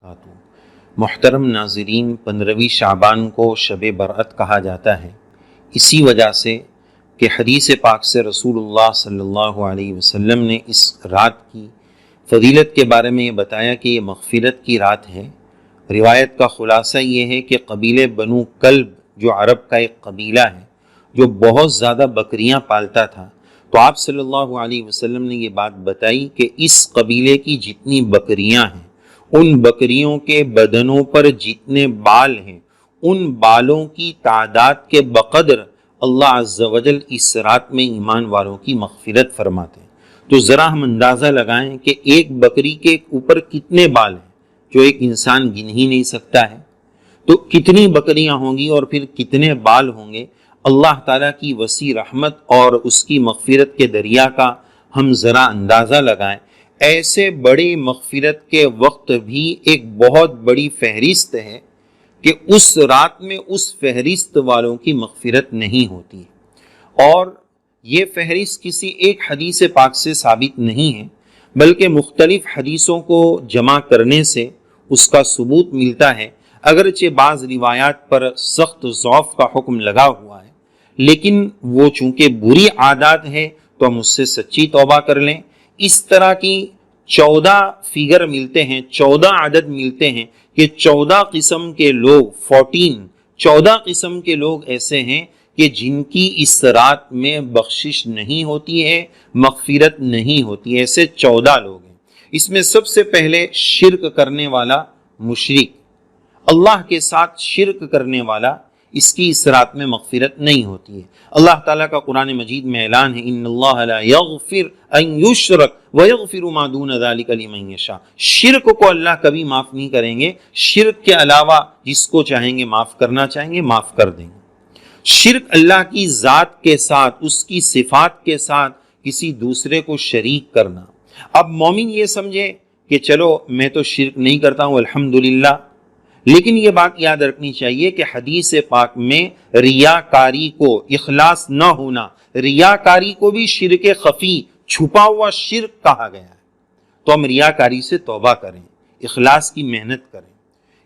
محترم ناظرین، 15ویں شعبان کو شب برأت کہا جاتا ہے، اسی وجہ سے کہ حدیث پاک سے رسول اللہ صلی اللہ علیہ وسلم نے اس رات کی فضیلت کے بارے میں یہ بتایا کہ یہ مغفرت کی رات ہے۔ روایت کا خلاصہ یہ ہے کہ قبیلے بنو کلب جو عرب کا ایک قبیلہ ہے جو بہت زیادہ بکریاں پالتا تھا، تو آپ صلی اللہ علیہ وسلم نے یہ بات بتائی کہ اس قبیلے کی جتنی بکریاں ہیں، ان بکریوں کے بدنوں پر جتنے بال ہیں، ان بالوں کی تعداد کے بقدر اللہ عز و جل اس رات میں ایمان والوں کی مغفرت فرماتے ہیں۔ تو ذرا ہم اندازہ لگائیں کہ ایک بکری کے اوپر کتنے بال ہیں جو ایک انسان گن ہی نہیں سکتا ہے، تو کتنی بکریاں ہوں گی اور پھر کتنے بال ہوں گے۔ اللہ تعالیٰ کی وسیع رحمت اور اس کی مغفرت کے دریا کا ہم ذرا اندازہ لگائیں۔ ایسے بڑی مغفرت کے وقت بھی ایک بہت بڑی فہرست ہے کہ اس رات میں اس فہرست والوں کی مغفرت نہیں ہوتی ہے، اور یہ فہرست کسی ایک حدیث پاک سے ثابت نہیں ہے، بلکہ مختلف حدیثوں کو جمع کرنے سے اس کا ثبوت ملتا ہے۔ اگرچہ بعض روایات پر سخت ضعف کا حکم لگا ہوا ہے، لیکن وہ چونکہ بری عادات ہے تو ہم اس سے سچی توبہ کر لیں۔ اس طرح کی 14 فگر ملتے ہیں، 14 عدد ملتے ہیں کہ 14 قسم کے لوگ 14 قسم کے لوگ ایسے ہیں کہ جن کی اس رات میں بخشش نہیں ہوتی ہے، مغفرت نہیں ہوتی، ایسے 14 لوگ ہیں۔ اس میں سب سے پہلے شرک کرنے والا مشرک، اللہ کے ساتھ شرک کرنے والا، اس کی اس رات میں مغفرت نہیں ہوتی ہے۔ اللہ تعالیٰ کا قرآن مجید میں اعلان ہے، ان اللہ لا یغفر ان یشرک ویغفر ما دون ذلک لمن یشاء۔ شرک کو اللہ کبھی معاف نہیں کریں گے، شرک کے علاوہ جس کو چاہیں گے معاف کرنا چاہیں گے معاف کر دیں گے۔ شرک اللہ کی ذات کے ساتھ، اس کی صفات کے ساتھ کسی دوسرے کو شریک کرنا۔ اب مومن یہ سمجھے کہ چلو میں تو شرک نہیں کرتا ہوں الحمدللہ، لیکن یہ بات یاد رکھنی چاہیے کہ حدیث پاک میں ریاکاری کو، اخلاص نہ ہونا، ریاکاری کو بھی شرک خفی، چھپا ہوا شرک کہا گیا ہے۔ تو ہم ریاکاری سے توبہ کریں، اخلاص کی محنت کریں۔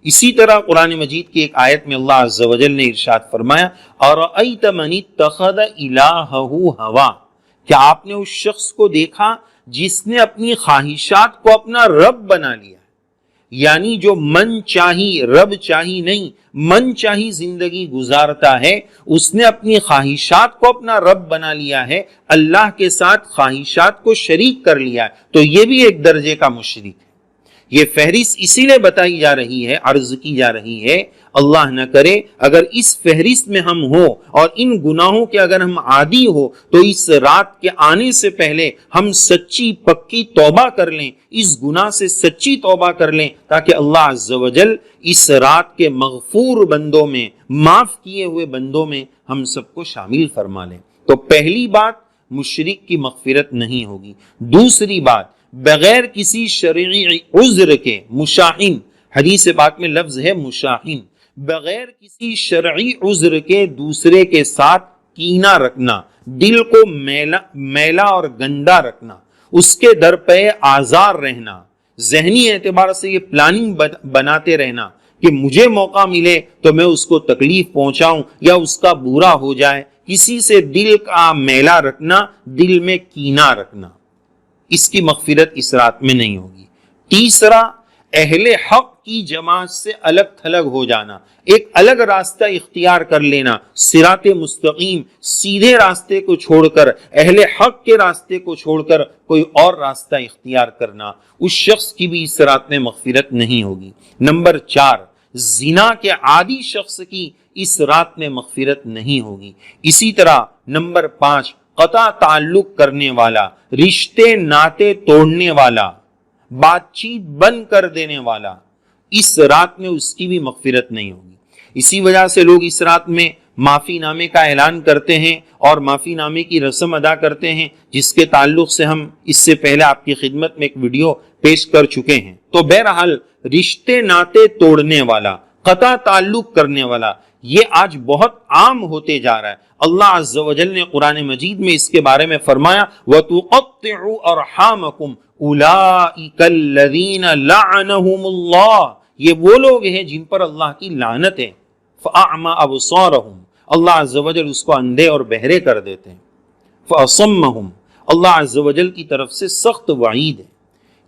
اسی طرح قرآن مجید کی ایک آیت میں اللہ عز و جل نے ارشاد فرمایا، اَرَأَيْتَ مَنِ اتَّخَذَ إِلَٰهَهُ هَوَاهُ، کیا آپ نے اس شخص کو دیکھا جس نے اپنی خواہشات کو اپنا رب بنا لیا؟ یعنی جو من چاہی، رب چاہی نہیں، من چاہی زندگی گزارتا ہے، اس نے اپنی خواہشات کو اپنا رب بنا لیا ہے، اللہ کے ساتھ خواہشات کو شریک کر لیا ہے، تو یہ بھی ایک درجے کا مشرک ہے۔ یہ فہرست اسی لیے بتائی جا رہی ہے، عرض کی جا رہی ہے، اللہ نہ کرے اگر اس فہرست میں ہم ہوں اور ان گناہوں کے اگر ہم عادی ہو تو اس رات کے آنے سے پہلے ہم سچی پکی توبہ کر لیں، اس گناہ سے سچی توبہ کر لیں، تاکہ اللہ عز و جل اس رات کے مغفور بندوں میں، معاف کیے ہوئے بندوں میں ہم سب کو شامل فرما لیں۔ تو پہلی بات، مشرک کی مغفرت نہیں ہوگی۔ دوسری بات، بغیر کسی شرعی عذر کے، مشاحن، حدیث پاک میں لفظ ہے مشاحن، بغیر کسی شرعی عذر کے دوسرے کے ساتھ کینہ رکھنا، دل کو میلا اور گندا رکھنا، اس کے در پہ آزار رہنا، ذہنی اعتبار سے یہ پلاننگ بناتے رہنا کہ مجھے موقع ملے تو میں اس کو تکلیف پہنچاؤں یا اس کا برا ہو جائے، کسی سے دل کا میلا رکھنا، دل میں کینہ رکھنا، اس کی مغفرت اس رات میں نہیں ہوگی۔ تیسرا، اہل حق کی جماعت سے الگ تھلگ ہو جانا، ایک الگ راستہ اختیار کر لینا، صراط مستقیم، سیدھے راستے کو چھوڑ کر، اہل حق کے راستے کو چھوڑ کر کوئی اور راستہ اختیار کرنا، اس شخص کی بھی اس رات میں مغفرت نہیں ہوگی۔ نمبر 4، زنا کے عادی شخص کی اس رات میں مغفرت نہیں ہوگی۔ اسی طرح نمبر 5، قطع تعلق کرنے والا، رشتے ناطے توڑنے والا، بات چیت بند کر دینے والا، اس رات میں اس کی بھی مغفرت نہیں ہوگی۔ اسی وجہ سے لوگ اس رات میں معافی نامے کا اعلان کرتے ہیں اور معافی نامے کی رسم ادا کرتے ہیں، جس کے تعلق سے ہم اس سے پہلے آپ کی خدمت میں ایک ویڈیو پیش کر چکے ہیں۔ تو بہرحال رشتے ناطے توڑنے والا، قطع تعلق کرنے والا، یہ آج بہت عام ہوتے جا رہا ہے۔ اللہ عز و جل نے قرآن مجید میں اس کے بارے میں فرمایا، وَتُقَطِّعُوا أَرْحَامَكُمْ أُولَئِكَ الَّذِينَ لَعَنَهُمُ اللَّهُ، یہ وہ لوگ ہیں جن پر اللہ کی لعنت ہے. فَأَعْمَى أَبْصَارَهُمْ، اللہ عز و جل اس کو اندھے اور بہرے کر دیتے ہیں. فَأَصَمَّهُمْ، اللہ عز و جل کی طرف سے سخت وعید ہے.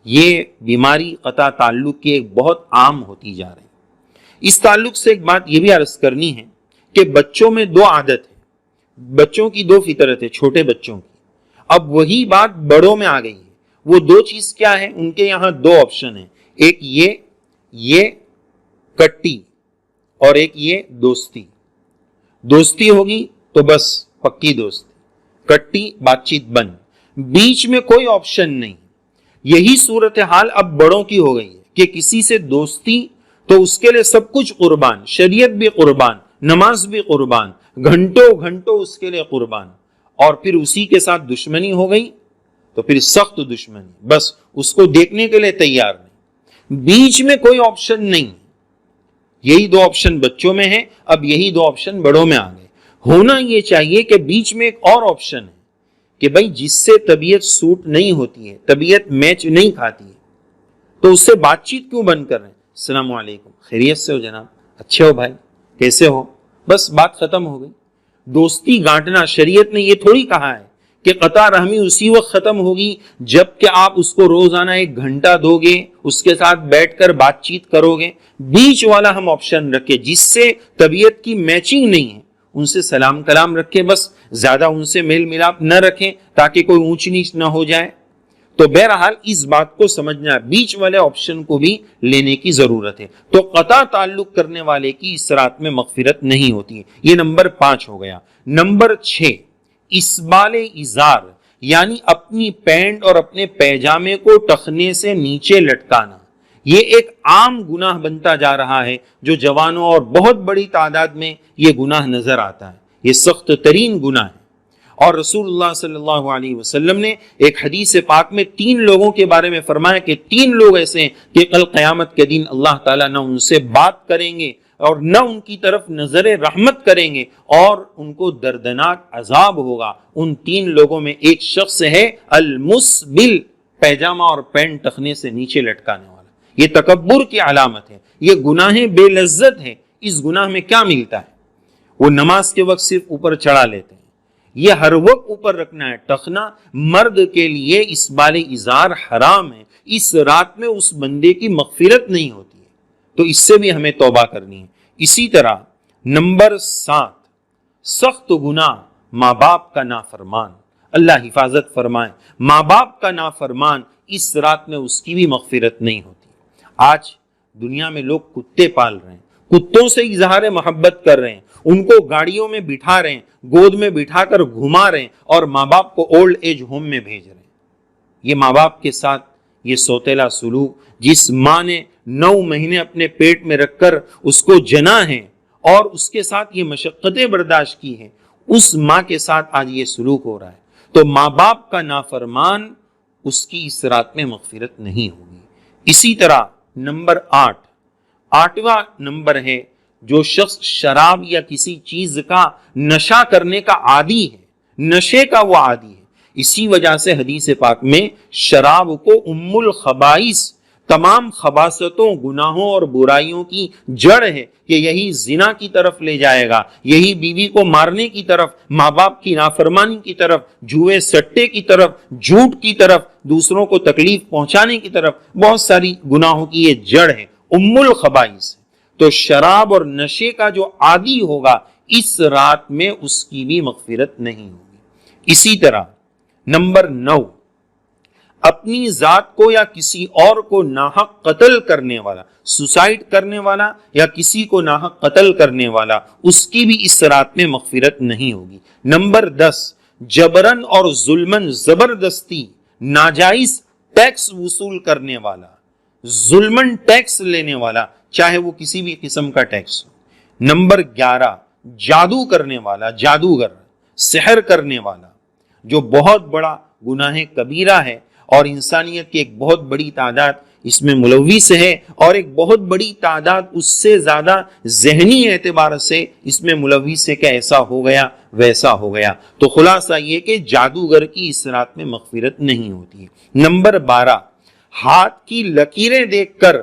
یہ بیماری قطع تعلق کی ایک بہت عام ہوتی جا رہی ہے. اس تعلق سے ایک بات یہ بھی عرض کرنی ہے کہ بچوں میں دو عادت ہے، بچوں کی دو فطرت ہے، چھوٹے بچوں کی. اب وہی بات بڑوں میں آ گئی ہے. وہ دو چیز کیا ہے؟ ان کے یہاں دو آپشن ہیں، ایک یہ کٹی اور ایک یہ دوستی. دوستی ہوگی تو بس پکی دوستی، کٹی بات چیت بند، بیچ میں کوئی آپشن نہیں. یہی صورتحال اب بڑوں کی ہو گئی ہے کہ کسی سے دوستی تو اس کے لیے سب کچھ قربان، شریعت بھی قربان، نماز بھی قربان، گھنٹوں گھنٹوں اس کے لیے قربان. اور پھر اسی کے ساتھ دشمنی ہو گئی تو پھر سخت دشمنی، بس اس کو دیکھنے کے لیے تیار نہیں. بیچ میں کوئی آپشن نہیں. یہی دو آپشن بچوں میں ہے، اب یہی دو آپشن بڑوں میں آ گئے. ہونا یہ چاہیے کہ بیچ میں ایک اور آپشن ہے کہ بھائی جس سے طبیعت سوٹ نہیں ہوتی ہے، طبیعت میچ نہیں کھاتی ہے، تو اس سے بات چیت کیوں بند کر رہے ہیں؟ السلام علیکم، خیریت سے ہو جناب؟ اچھے ہو بھائی؟ کیسے ہو؟ بس بات ختم ہو گئی. دوستی گانٹنا، شریعت نے یہ تھوڑی کہا ہے کہ قطع رحمی اسی وقت ختم ہوگی جب کہ آپ اس کو روزانہ 1 گھنٹہ دو گے، اس کے ساتھ بیٹھ کر بات چیت کرو گے. بیچ والا ہم آپشن رکھے جس سے طبیعت کی میچنگ نہیں ہے، ان سے سلام کلام رکھیں، بس زیادہ ان سے میل ملاپ نہ رکھیں تاکہ کوئی اونچ نیچ نہ ہو جائے. تو بہرحال اس بات کو سمجھنا، بیچ والے آپشن کو بھی لینے کی ضرورت ہے. تو قطع تعلق کرنے والے کی اس رات میں مغفرت نہیں ہوتی ہے. یہ نمبر 5 ہو گیا. نمبر 6، اسبال ازار، یعنی اپنی پینٹ اور اپنے پیجامے کو ٹخنے سے نیچے لٹکانا. یہ ایک عام گناہ بنتا جا رہا ہے جو جوانوں اور بہت بڑی تعداد میں یہ گناہ نظر آتا ہے. یہ سخت ترین گناہ ہے. اور رسول اللہ صلی اللہ علیہ وسلم نے ایک حدیث پاک میں 3 لوگوں کے بارے میں فرمایا کہ 3 لوگ ایسے ہیں کہ کل قیامت کے دن اللہ تعالیٰ نہ ان سے بات کریں گے اور نہ ان کی طرف نظر رحمت کریں گے اور ان کو دردناک عذاب ہوگا. ان 3 لوگوں میں ایک شخص ہے المسبل، پیجامہ اور پینٹ ٹخنے سے نیچے لٹکانے والا. یہ تکبر کی علامت ہے، یہ گناہ بے لذت ہے. اس گناہ میں کیا ملتا ہے؟ وہ نماز کے وقت صرف اوپر چڑھا لیتے ہیں. یہ ہر وقت اوپر رکھنا ہے. ٹخنا مرد کے لیے اسبال ازار حرام ہے. اس رات میں اس بندے کی مغفرت نہیں ہوتی ہے، تو اس سے بھی ہمیں توبہ کرنی ہے. اسی طرح نمبر 7، سخت گناہ ماں باپ کا نافرمان. اللہ حفاظت فرمائے. ماں باپ کا نافرمان اس رات میں اس کی بھی مغفرت نہیں ہوتی. آج دنیا میں لوگ کتے پال رہے ہیں، کتوں سے اظہار محبت کر رہے ہیں، ان کو گاڑیوں میں بٹھا رہے ہیں، گود میں بٹھا کر گھما رہے ہیں اور ماں باپ کو اولڈ ایج ہوم میں بھیج رہے ہیں. یہ ماں باپ کے ساتھ یہ سوتیلا سلوک، جس ماں نے 9 مہینے اپنے پیٹ میں رکھ کر اس کو جنا ہے اور اس کے ساتھ یہ مشقتیں برداشت کی ہیں، اس ماں کے ساتھ آج یہ سلوک ہو رہا ہے. تو ماں باپ کا نافرمان، اس کی اس رات میں مغفرت نہیں ہوگی. اسی طرح نمبر 8واں نمبر ہے جو شخص شراب یا کسی چیز کا نشہ کرنے کا عادی ہے، نشے کا وہ عادی ہے. اسی وجہ سے حدیث پاک میں شراب کو ام الخبائث، تمام خباثتوں، گناہوں اور برائیوں کی جڑ ہے کہ یہی زنا کی طرف لے جائے گا، یہی بیوی کو مارنے کی طرف، ماں باپ کی نافرمانی کی طرف، جوئے سٹے کی طرف، جھوٹ کی طرف، دوسروں کو تکلیف پہنچانے کی طرف، بہت ساری گناہوں کی یہ جڑ ہے، ام الخبائث. تو شراب اور نشے کا جو عادی ہوگا اس رات میں اس کی بھی مغفرت نہیں ہوگی. اسی طرح نمبر 9، اپنی ذات کو یا کسی اور کو ناحق قتل کرنے والا، سوسائڈ کرنے والا یا کسی کو ناحق قتل کرنے والا، اس کی بھی اس رات میں مغفرت نہیں ہوگی. نمبر 10، جبرن اور ظلمن، زبردستی ناجائز ٹیکس وصول کرنے والا، ظلمن ٹیکس لینے والا، چاہے وہ کسی بھی قسم کا ٹیکس ہو. نمبر 11، جادو کرنے والا، جادوگر، سحر کرنے والا، جو بہت بڑا گناہ کبیرہ ہے اور انسانیت کی ایک بہت بڑی تعداد اس میں ملوث ہے اور ایک بہت بڑی تعداد اس سے زیادہ ذہنی اعتبار سے اس میں ملوث ہے کہ ایسا ہو گیا ویسا ہو گیا. تو خلاصہ یہ کہ جادوگر کی اس رات میں مغفرت نہیں ہوتی ہے. نمبر 12، ہاتھ کی لکیریں دیکھ کر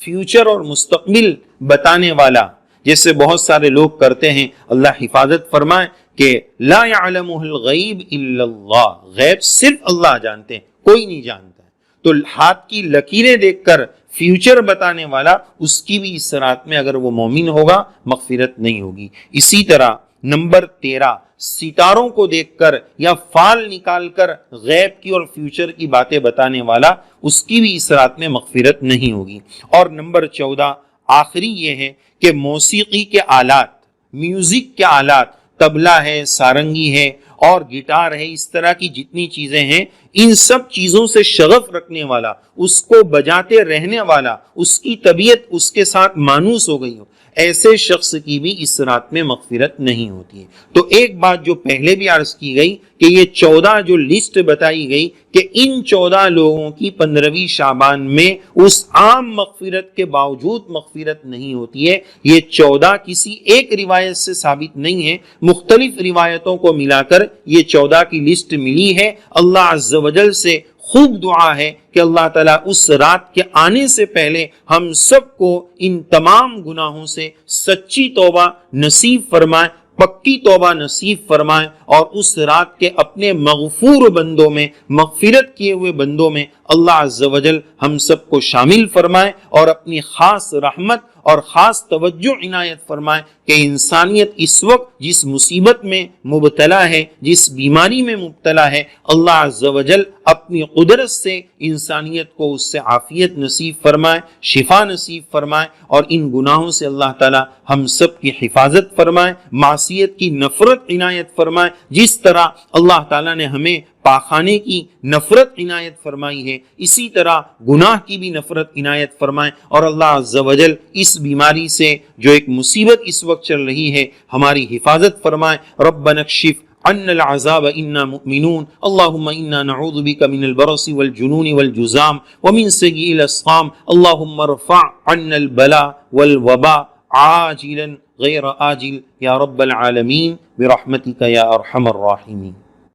فیوچر اور مستقبل بتانے والا، جیسے بہت سارے لوگ کرتے ہیں، اللہ حفاظت فرمائے کہ لا يعلمه الغیب الا اللہ، غیب صرف اللہ جانتے ہیں، کوئی نہیں جانتا ہے۔ تو ہاتھ کی لکیریں دیکھ کر فیوچر بتانے والا، اس کی بھی اس رات میں اگر وہ مومن ہوگا مغفرت نہیں ہوگی۔ اسی طرح نمبر 13، ستاروں کو دیکھ کر یا فال نکال کر غیب کی اور فیوچر کی باتیں بتانے والا، اس کی بھی اس رات میں مغفرت نہیں ہوگی۔ اور نمبر 14 آخری یہ ہے کہ موسیقی کے آلات، میوزک کے آلات، طبلہ ہے، سارنگی ہے اور گٹار ہے، اس طرح کی جتنی چیزیں ہیں، ان سب چیزوں سے شغف رکھنے والا، اس کو بجاتے رہنے والا، اس کی طبیعت اس کے ساتھ مانوس ہو گئی ہو، ایسے شخص کی بھی اس رات میں مغفرت نہیں ہوتی ہے۔ تو ایک بات جو پہلے بھی عرض کی گئی کہ یہ 14 جو لسٹ بتائی گئی کہ ان 14 لوگوں کی 15ویں شعبان میں اس عام مغفرت کے باوجود مغفرت نہیں ہوتی ہے، یہ 14 کسی ایک روایت سے ثابت نہیں ہے، مختلف روایتوں کو ملا کر یہ 14 کی لسٹ ملی ہے۔ اللہ عز و جل سے خوب دعا ہے کہ اللہ تعالیٰ اس رات کے آنے سے پہلے ہم سب کو ان تمام گناہوں سے سچی توبہ نصیب فرمائے، پکی توبہ نصیب فرمائے، اور اس رات کے اپنے مغفور بندوں میں، مغفرت کیے ہوئے بندوں میں اللہ عز و جل ہم سب کو شامل فرمائے، اور اپنی خاص رحمت اور خاص توجہ عنایت فرمائے کہ انسانیت اس وقت جس مصیبت میں مبتلا ہے، جس بیماری میں مبتلا ہے، اللہ عز و جل اپنی قدرت سے انسانیت کو اس سے عافیت نصیب فرمائے، شفا نصیب فرمائے، اور ان گناہوں سے اللہ تعالی ہم سب کی حفاظت فرمائے، معصیت کی نفرت عنایت فرمائے، جس طرح اللہ تعالیٰ نے ہمیں پاخانے کی نفرت عنایت فرمائی ہے، اسی طرح گناہ کی بھی نفرت عنایت فرمائے، اور اللہ عز و جل اس بیماری سے جو ایک مصیبت اس وقت چل رہی ہے ہماری حفاظت فرمائے۔ ربنا اکشف عنا العذاب انا مؤمنون اللهم انا نعوذ بك من البرص والجنون والجذام ومن سيء الاسقام اللهم ارفع عنا البلاء والوباء عاجلا غير آجل يا رب العالمين برحمتك يا ارحم الراحمين۔